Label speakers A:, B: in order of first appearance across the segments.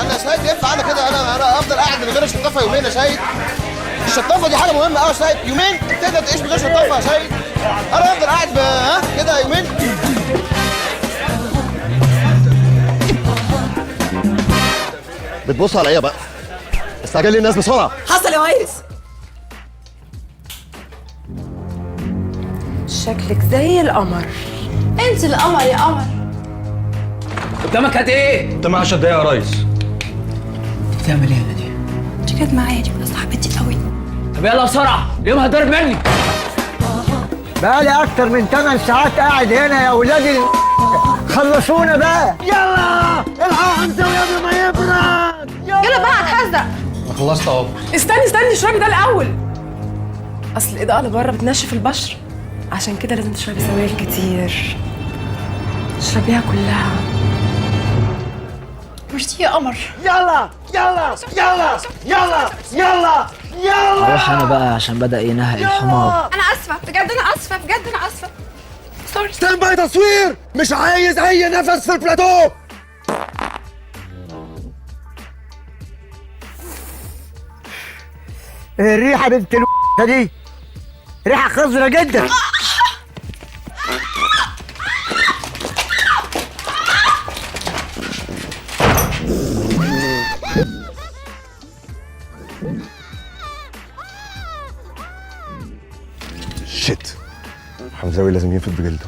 A: انا يا سيد ينفع انا كده انا افضل قاعد من غير شطافه يومين يا سيد؟ الشطافه دي حاجه مهمه قوي يا سيد، يومين تقدر تعيش من غير شطافه يا سيد؟ انا افضل قاعد كده يومين؟
B: بتبص على ايه بقى؟ استعجل لي الناس بسرعه.
C: حصل يا ريس.
D: شكلك زي القمر.
C: انت القمر يا قمر.
E: قدامك قد ايه؟
F: قدامك 10 دقايق يا ريس.
E: بتعمل ايه يا دي؟
C: دي كانت معايا، دي بقى صاحبتي قوي.
E: طب يلا بسرعه، اليوم هتضرب مني.
G: بقالي أكتر من 8 ساعات قاعد هنا يا ولادي، خلصونا بقى. يلا الحقوا حمزة قبل ما يبرد.
D: يلا بقى هتحزق.
F: انا خلصت اهو.
D: استني اشربي ده الأول. أصل الإضاءة اللي بره بتنشف البشرة، عشان كده لازم تشربي سوائل كتير. اشربيها كلها.
C: ميرسي يا قمر.
G: يلا يلا يلا يلا يلا يلا.
E: اروح انا بقى عشان بدأ ينهق الحمار.
C: انا اسفه بجد، انا اسفه بجد، انا اسفه. سوري.
B: ستاند باي تصوير، مش عايز اي نفس في البلاتو.
G: الريحة بنت دي ريحة خضرة جدا.
B: شيت، حمزاوي لازم ينفد بجلده.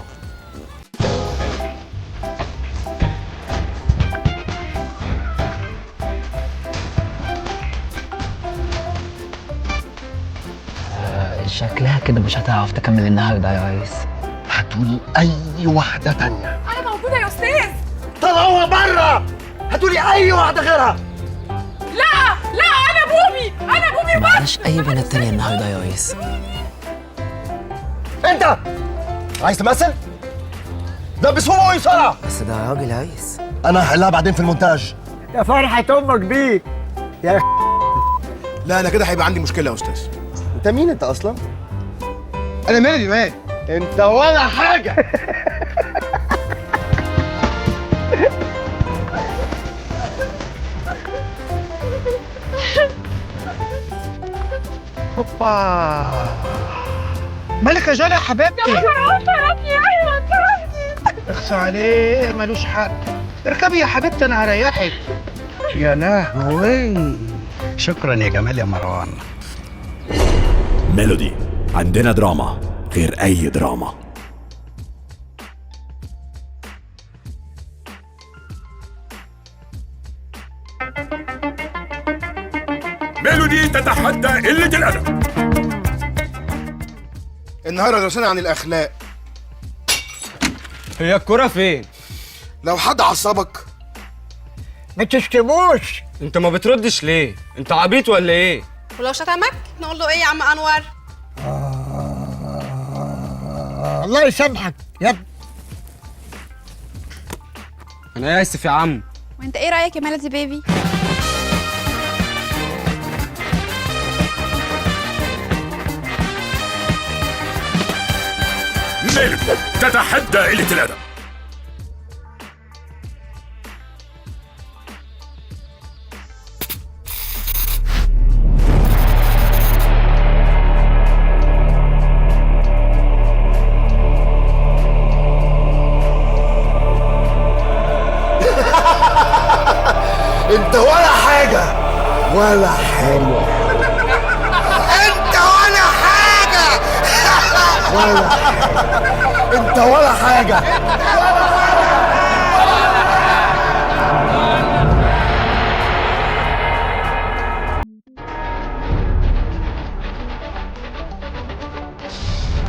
E: شكلها كده مش هتعرف تكمل النهارده يا ريس.
B: هاتولي اي واحده تانية.
D: أنا موجودة يا أستاذ.
B: طلعوها بره. هاتولي اي واحده غيرها.
D: لا أنا بومي
E: معلش اي بنات تانية النهارده يا ريس.
B: انت عايز تمثل؟ ده بسهوله بسرعه.
E: بس ده راجل يا ريس.
B: انا هحلها بعدين في المونتاج.
G: يا فرحة أمك بيك يا
A: لا انا كده هيبقى عندي مشكله يا استاذ.
B: انت مين انت اصلا؟
A: انا مالي مان؟
B: انت ولا حاجه.
G: هوبا. مالك يا جولة يا حبيبتي؟ اخصى عليه، ملوش حق. اركبي يا حبيبتي انا هريحك. يا لهوي.
F: شكرا يا جمال يا مروان.
H: ميلودي، عندنا دراما غير أي دراما.
I: ميلودي تتحدى قلة الأدب.
A: النهارده درسنا عن الاخلاق.
F: هي الكرة فين؟
A: لو حد عصبك
G: ما تشتموش.
F: انت ما بتردش ليه؟ انت عبيط ولا ايه؟
C: ولو شتمك نقول له ايه يا عم انور؟
G: الله يسامحك يا ابني.
F: انا اسف يا عم.
C: وانت ايه رايك يا ميلودي بيبي؟
I: ميلودي تتحدى قلة الأدب.
B: انت ولا حاجه ولا حاجه.
A: انت ولا حاجه.
B: ولا حاجه. انت ولا حاجه.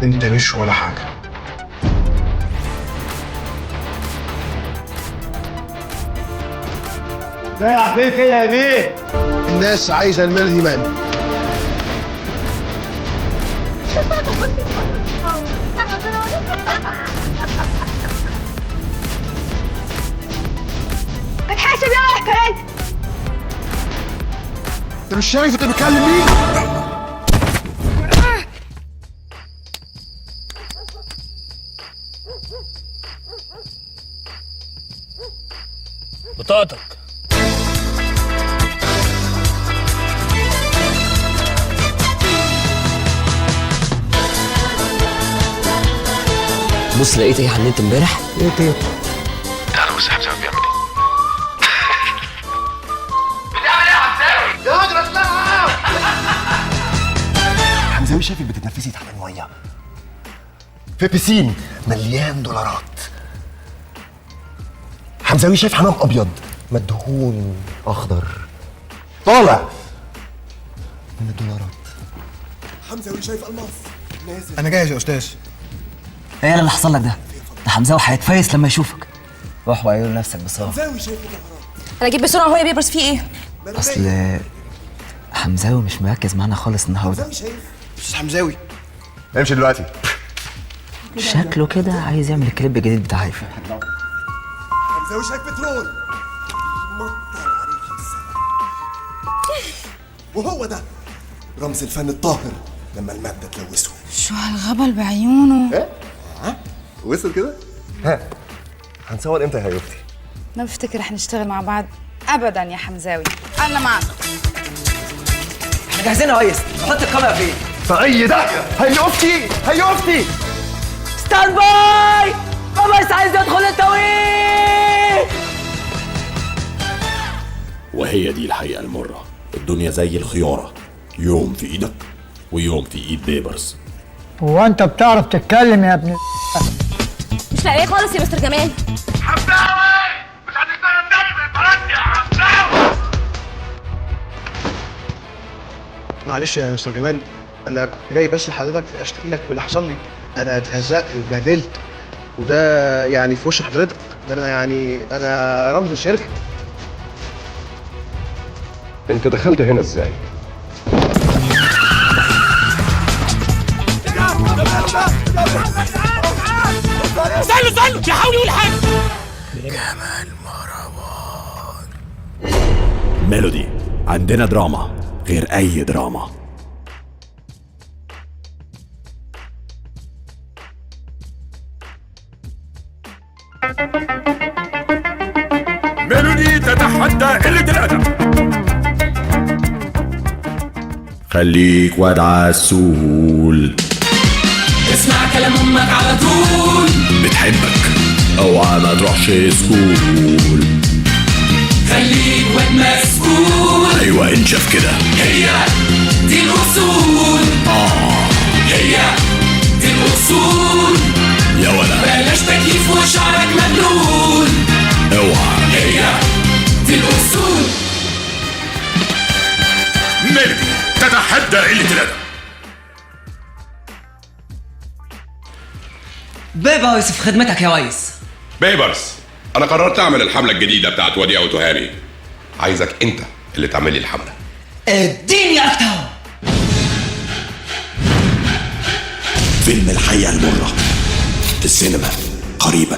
A: انت مش ولا حاجه.
G: رايح فين كده يا بيه؟
A: الناس عايزه الميلودي مان.
C: اتحاسب يا حكاية.
A: انت مش شايف انت بتكلم مين؟
E: بطاقتك. بص لقيت ايه على النت امبارح؟
G: لقيت ايه؟
I: تعالى بص حمزاوي بيعمل ايه.
B: حمزاوي شايفك بتتنفسي تحت الميه في بيسين مليان دولارات. حمزاوي شايف حمام ابيض مدهون اخضر طالع من الدولارات. حمزاوي شايف الماس نازل.
A: انا جاهز يا استاذ.
E: ايه اللي حصل لك ده؟ ده حمزاوي هيتفيس لما يشوفك. روح وعيون نفسك بصراحه.
B: حمزاوي شايف دولارات.
C: انا اجيب بسرعه هو يا بيبرس فيه ايه؟
E: اصل حمزاوي مش مركز معانا خالص النهارده.
A: استاذ حمزاوي
B: امشي دلوقتي.
E: شكله كده عايز يعمل الكليب الجديد بتاع هيفا.
B: حمزاوي شايف بترول مطر عليه 5 سنين. وهو ده رمز الفن الطاهر لما المادة تلوثه.
C: شو هالغبل بعيونه؟
B: ايه؟ ها؟ وصل كده؟ ها هنصور امتى يا هيوفتي؟
C: ما بفتكر رح نشتغل مع بعض ابدا يا حمزاوي. انا معك.
E: احنا جاهزين يا ريس، نحط الكاميرا فين؟
B: في اي داهية. هيوفتي هيوفتي
E: ستاند باي! بابا عايز يدخل التوقيت.
H: وهي دي الحقيقة المرة. الدنيا زي الخيارة، يوم في ايدك ويوم في ايد بيبرس.
G: هو انت بتعرف تتكلم يا ابن
C: مش لاقيه خالص يا مستر جمال.
I: حمزاوي مش هتقدر تاني في البلد يا حمزاوي.
A: معلش يا مستر جمال، انا كنت جاي بس لحضرتك اشتكي لك باللي حصل لي. انا اتهزقت واتبهدلت، وده يعني في وش حضرتك. ده انا يعني انا رمز الشركه.
I: انت دخلت هنا ازاي؟ استنوا بيحاول يقول حاجه.
H: جمال مروان. ميلودي، عندنا دراما غير اي دراما.
I: ميلودي تتحدى قلة الأدب.
H: خليك واد عسول،
E: اسمع كلام امك على طول.
H: بتحبك اوعى ما تروحش سكول.
E: خليك واد مسؤول.
H: ايوه انشف كده.
E: هي دي الاصول. هي دي الاصول.
H: يا ولا
E: بلاش تكييف وشعرك مبلول.
H: اوعى.
E: هي دي الاصول.
I: ميلودي تتحدى قلة الأدب.
E: بيبرس في خدمتك يا ريس.
I: بيبرس، أنا قررت أعمل الحملة الجديدة بتاعت وديع وتهامي. عايزك أنت اللي تعمل لي الحملة.
E: اديني اكتر.
H: فيلم الحياة المرة في السينما قريبا.